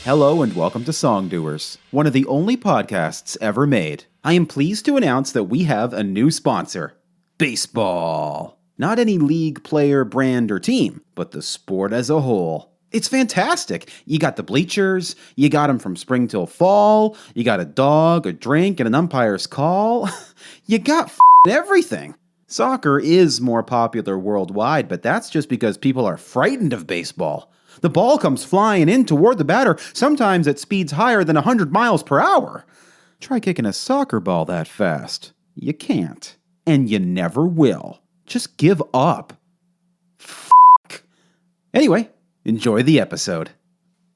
Hello and welcome to Songdoers, one of the only podcasts ever made. I am pleased to announce that we have a new sponsor, baseball. Not any league, player, brand, or team, but the sport as a whole. It's fantastic. You got the bleachers, you got them from spring till fall, you got a dog, a drink, and an umpire's call. You got everything. Soccer is more popular worldwide, but that's just because people are frightened of baseball. The ball comes flying in toward the batter, sometimes at speeds higher than 100 miles per hour. Try kicking a soccer ball that fast. You can't. And you never will. Just give up. Anyway, enjoy the episode.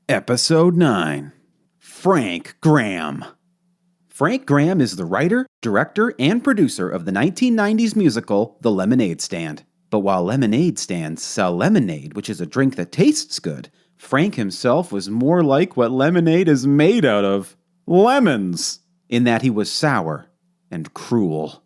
Episode 9. Frank Graham. Frank Graham is the writer, director, and producer of the 1990s musical The Lemonade Stand. But while lemonade stands sell lemonade, which is a drink that tastes good, Frank himself was more like what lemonade is made out of. Lemons! In that he was sour and cruel.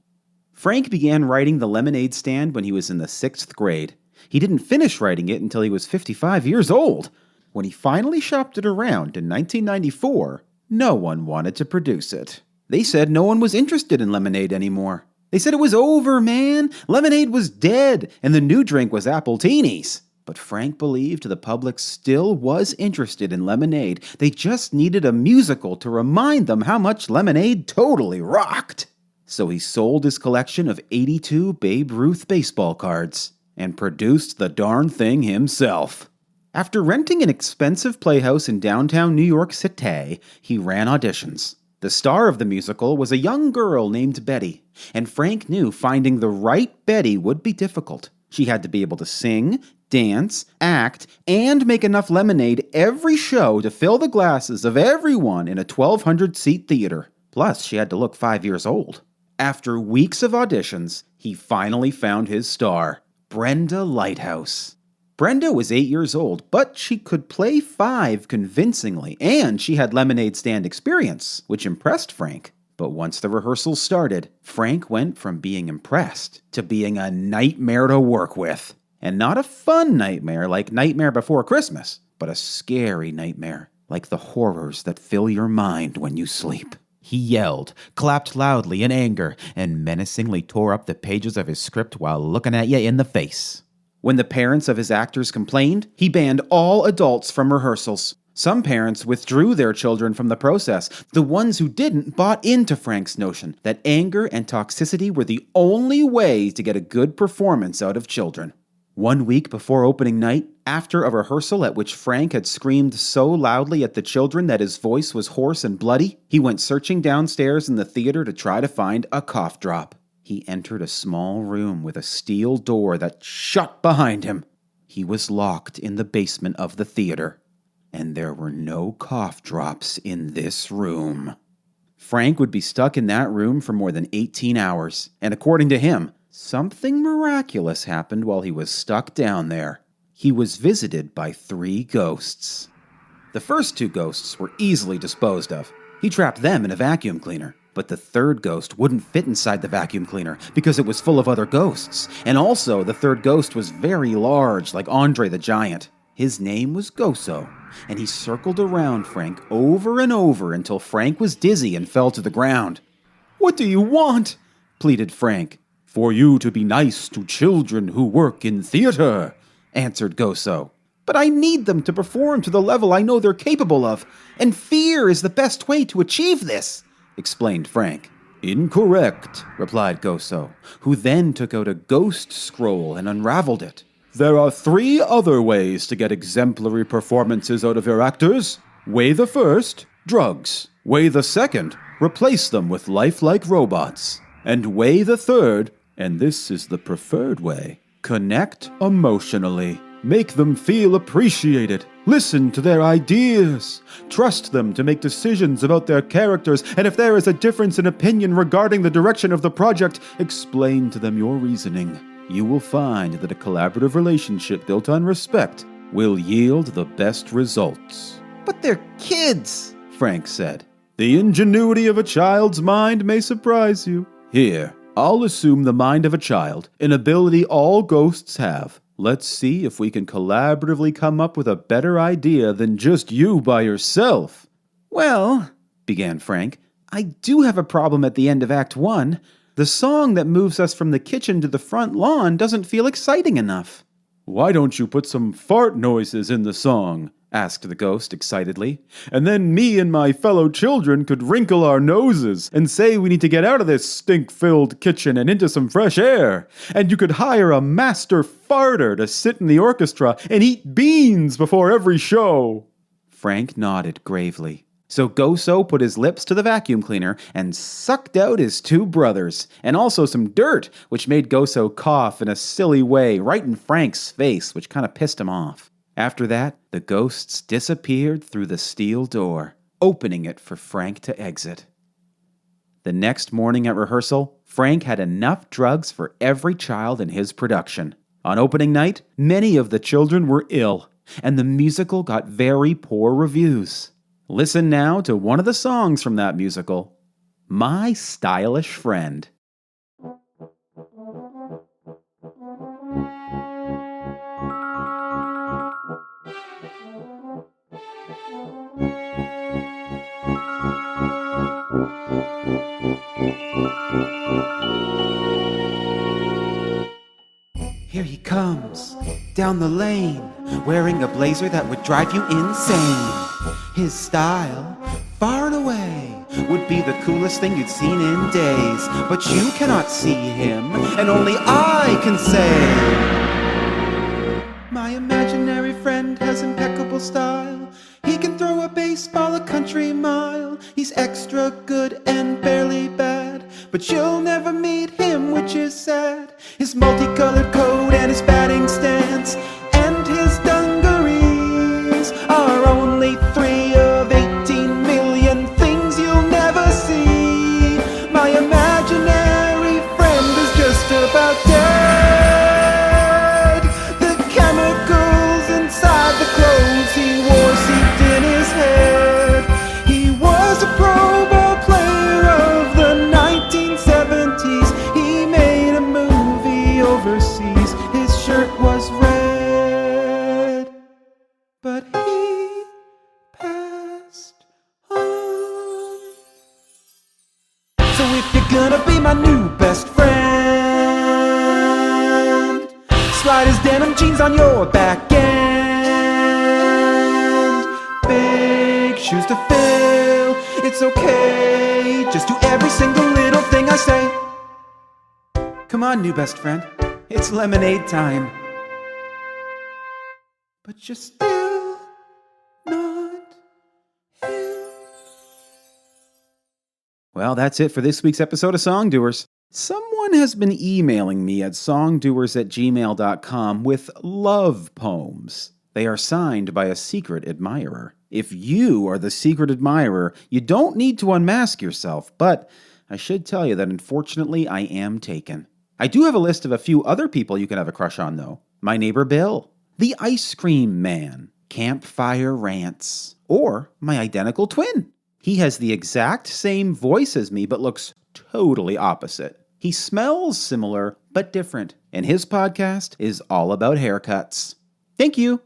Frank began writing The Lemonade Stand when he was in the 6th grade. He didn't finish writing it until he was 55 years old. When he finally shopped it around in 1994, no one wanted to produce it. They said no one was interested in lemonade anymore. They said it was over, man. Lemonade was dead, and the new drink was Appletinis. But Frank believed the public still was interested in lemonade. They just needed a musical to remind them how much lemonade totally rocked. So he sold his collection of 82 Babe Ruth baseball cards and produced the darn thing himself. After renting an expensive playhouse in downtown New York City, he ran auditions. The star of the musical was a young girl named Betty, and Frank knew finding the right Betty would be difficult. She had to be able to sing, dance, act, and make enough lemonade every show to fill the glasses of everyone in a 1,200-seat theater. Plus, she had to look 5 years old. After weeks of auditions, he finally found his star, Brenda Lighthouse. Brenda was 8 years old, but she could play 5 convincingly, and she had lemonade stand experience, which impressed Frank. But once the rehearsals started, Frank went from being impressed to being a nightmare to work with. And not a fun nightmare like Nightmare Before Christmas, but a scary nightmare like the horrors that fill your mind when you sleep. He yelled, clapped loudly in anger, and menacingly tore up the pages of his script while looking at you in the face. When the parents of his actors complained, he banned all adults from rehearsals. Some parents withdrew their children from the process. The ones who didn't bought into Frank's notion that anger and toxicity were the only way to get a good performance out of children. 1 week before opening night, after a rehearsal at which Frank had screamed so loudly at the children that his voice was hoarse and bloody, he went searching downstairs in the theater to try to find a cough drop. He entered a small room with a steel door that shut behind him. He was locked in the basement of the theater, and there were no cough drops in this room. Frank would be stuck in that room for more than 18 hours, and according to him, something miraculous happened while he was stuck down there. He was visited by 3 ghosts. The first 2 ghosts were easily disposed of. He trapped them in a vacuum cleaner. But the 3rd ghost wouldn't fit inside the vacuum cleaner because it was full of other ghosts. And also, the 3rd ghost was very large, like Andre the Giant. His name was Goso, and he circled around Frank over and over until Frank was dizzy and fell to the ground. "What do you want?" pleaded Frank. "For you to be nice to children who work in theater," answered Goso. "But I need them to perform to the level I know they're capable of, and fear is the best way to achieve this," explained Frank. "Incorrect," replied Goso, who then took out a ghost scroll and unraveled it. "There are 3 other ways to get exemplary performances out of your actors. Way the first, drugs. Way the second, replace them with lifelike robots. And way the third, and this is the preferred way, connect emotionally. Make them feel appreciated. Listen to their ideas. Trust them to make decisions about their characters, and if there is a difference in opinion regarding the direction of the project, explain to them your reasoning. You will find that a collaborative relationship built on respect will yield the best results." "But they're kids," Frank said. "The ingenuity of a child's mind may surprise you. Here, I'll assume the mind of a child, an ability all ghosts have. Let's see if we can collaboratively come up with a better idea than just you by yourself. Well, began Frank, I do have a problem at the end of Act 1. The song that moves us from the kitchen to the front lawn doesn't feel exciting enough. Why don't you put some fart noises in the song? Asked the ghost excitedly. And then me and my fellow children could wrinkle our noses and say we need to get out of this stink-filled kitchen and into some fresh air. And you could hire a master farter to sit in the orchestra and eat beans before every show. Frank nodded gravely. So Goso put his lips to the vacuum cleaner and sucked out his two brothers, and also some dirt, which made Goso cough in a silly way right in Frank's face, which kind of pissed him off. After that, the ghosts disappeared through the steel door, opening it for Frank to exit. The next morning at rehearsal, Frank had enough drugs for every child in his production. On opening night, many of the children were ill, and the musical got very poor reviews. Listen now to one of the songs from that musical, My Stylish Friend. Here he comes, down the lane, wearing a blazer that would drive you insane. His style, far and away, would be the coolest thing you'd seen in days. But you cannot see him, and only I can say, my imaginary friend has impeccable style. He can throw a baseball a country mile. He's extra good and barely bad, but you'll never meet him, which is sad. His multicolored coat and his batting stance and his dungarees are only 3 of 18 million things you'll never see. My imaginary friend is just about dead. The chemicals inside the clothes he wore seeped in his head. He was a Pro Bowl player of the 1970s. He made a movie overseas. His shirt was red, but he passed on. So if you're gonna be my new best friend, slide his denim jeans on your back end. Big shoes to fill, it's okay, just do every single little thing I say. Come on, new best friend, it's lemonade time. But you're still not him. Well, that's it for this week's episode of Songdoers. Someone has been emailing me at songdoers@gmail.com with love poems. They are signed by a secret admirer. If you are the secret admirer, you don't need to unmask yourself, but I should tell you that unfortunately I am taken. I do have a list of a few other people you can have a crush on, though. My neighbor Bill, the ice cream man, Campfire Rants, or my identical twin. He has the exact same voice as me, but looks totally opposite. He smells similar, but different. And his podcast is all about haircuts. Thank you.